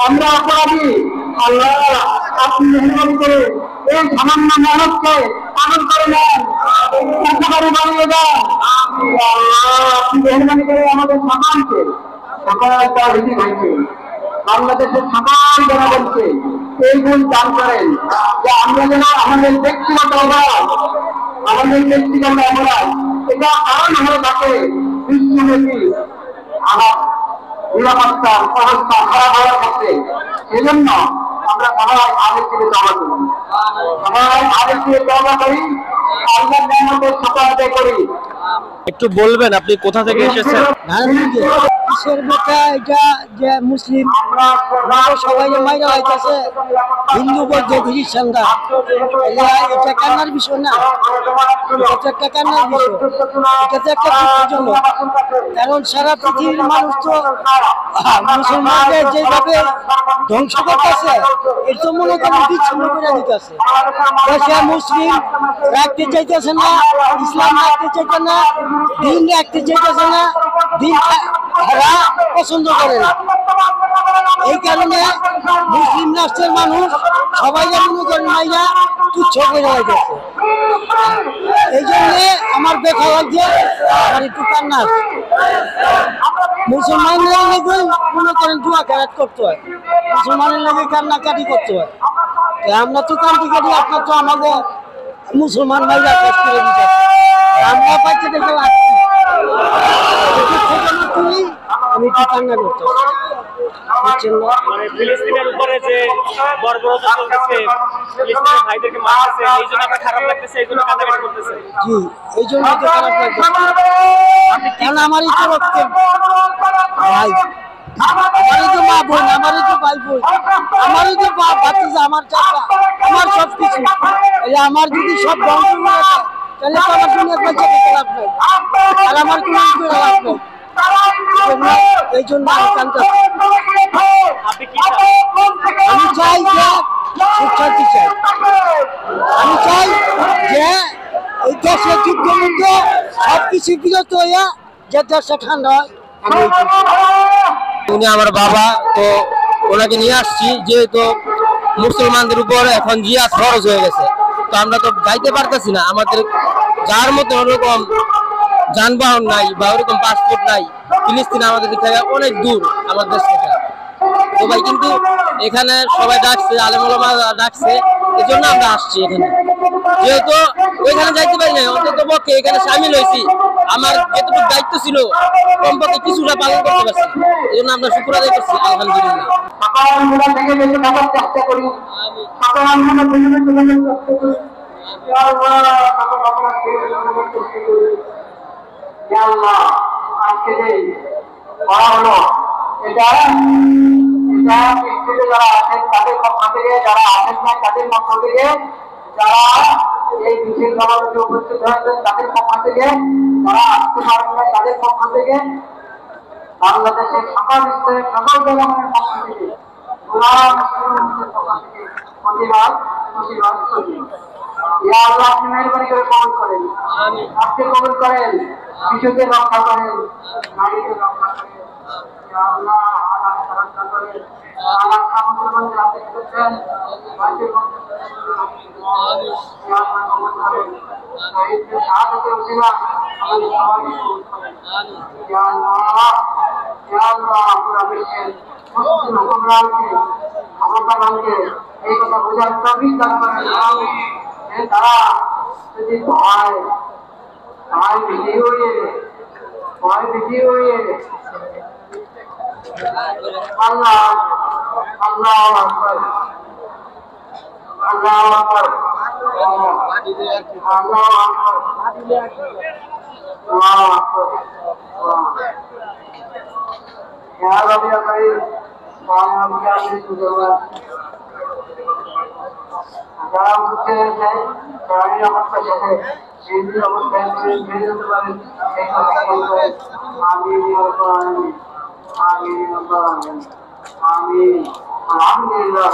আমরা অপরাধী। আল্লাহ আপনি মেহরবানি করে এই সামান্য মেহনতকে পালন করে নেন, উপকারী বানিয়ে দেন। আল্লাহ আপনি মেহরবানি করে আমাদের সমাজকে সকল তাওহীদি ভাইকে বাংলাদেশের সকল জনগণকে এই গুণ দান করেন যে আমরা যেন আমাদের ব্যক্তিগত অপরাধ এটা কারণ হয়ে থাকে বিশ্বব্যাপী আমার নিরাপত্তার অবস্থা খারাপ হওয়ার ক্ষেত্রে। সেজন্য আমরা সবাই আগের থেকে জমা করি, সবাই আগের থেকে জমা করি, আল্লাহর নিয়ামতের শুকর আদায় করি। একটু বলবেন আপনি কোথা থেকে এসেছেন? কিসের বেটা এটা যে মুসলিম সবাই মাইরা হইতেছে, হিন্দু বৌদ্ধ খ্রিস্টানরা, এটা কান্নার বিষয় না, এটা একটা কান্নার বিষয়, এটা তো একটা দুঃখজনক। কারণ সারা পৃথিবীর মানুষ তো মুসলমানদের যেভাবে ধ্বংস করতেছে, এর তো মনে করেন বিচ্ছিন্ন করে দিতেছে। সে মুসলিম রাখতে চাইতেছে না, ইসলাম রাখতে চাইতে না, দিন রাখতে চাইতেছে না, দিন এরা পছন্দ করে না। এই কারণে মুসলিম রাষ্ট্রের মানুষ সবাই মনে করেন মাইয়া তুচ্ছ করে হইতেছে। এই জন্যে আমার দেখা লাগছে আমার একটু কান্না। মুসলমানদের লেগে মনে করেন দোয়া খেরাত করতে হয়, মুসলমানের লেগে কান্নাকাটি করতে হয়। আমরা তো কান্তি কাটি, আপনার তো আমাদের মুসলমান ভাইরা কাজ করে দিতে, আমরা পাইতে দেখে লাগছি। আমি একটু কান্না করতে ফিলিস্তিনের উপরে যে বর্বরতা চলতেছে, ফিলিস্তিনের ভাইদেরকে মারতেছে, এই জন্য আপনার খারাপ লাগতেছে, এই জন্য কান্নাকাটি করতেছে? জি, এই জন্য তো খারাপ লাগছে, কারণ আমারই তো রক্তের ভাই, আমারই তো মা বোন, আমারই তো ভাই বোন, আমারই তো ভাতিজা, আমার চাচা, আমার সব কিছু। আমার যদি সব ধ্বংস হয়ে যায় তাহলে তো আমার দুনিয়ার বাচ্চা পেতে লাভ নেই, আর আমার কোনো লাভ নেই। এই জন্য আমি কান্দাচ্ছি। আমি চাই যে শিক্ষার্থী চাই, আমি চাই যে এই দেশের যুদ্ধের মধ্যে সবকিছু বিরত হইয়া যে দেশটা ঠান্ডা হয়। উনি আমার বাবা, তো ওনাকে নিয়ে আসছি যেহেতু মুসলমানদের উপর এখন জিহাদ ফরজ হয়ে গেছে, তো আমরা তো যাইতে পারতেছি না। আমাদের যার মতো ওরকম যানবাহন নাই বা ওরকম পাসপোর্ট নাই। ফিলিস্তিন আমাদের দিক থেকে অনেক দূর, আমার দেশ থেকে। তো ভাই কিন্তু এখানে সবাই ডাকছে, আলেম ওলামা ডাকছে, এই জন্য আমরা আসছি এখানে। যেহেতু ওইখানে যাইতে পারি না, অন্তত পক্ষে এখানে সামিল হয়েছি, আমার যতটুকু দায়িত্ব ছিল কমপক্ষে কিছুটা পালন করতে পারছি, এই জন্য আমরা শুকর আদায় করছি আলহামদুলিল্লাহ। আজকে যে করা হলো এটা যারা আছেন তাদের পক্ষ থেকে, যারা আছেন না তাদের পক্ষ থেকে, যারা এই বিশেষ সমাবেশে উপস্থিত হয়েছেন তাদের পক্ষ থেকে, যারা আসতে পারেন না তাদের পক্ষ থেকে, বাংলাদেশের সকল স্তরের সকল জনগণের পক্ষ থেকে, প্রতিবাদ আপনি মেহরবানি করে কবুল করেন, আপনি কবুল করেন, শিশুদের রক্ষা করেন, নারীদের রক্ষা করেন, রক্ষা করেন, এই কথা বোঝার তৌফিক দান করেন। তারা যদি ভয় ভীতি উড়িয়ে আল্লাহ আল্লাহ আকবার, আল্লাহ আকবার, আল্লাহ আকবার, আল্লাহ আকবার। ইয়া রাব্বি ইয়া কারীম, যারা বুঝতে পেরেছে তারাই অবস্থা শেখে, সেই অবস্থায় মেনে নিতে পারেন, সেই কথা বলবেন। আমিন আমিন আমিন আমিন আলহামদুলিল্লাহ।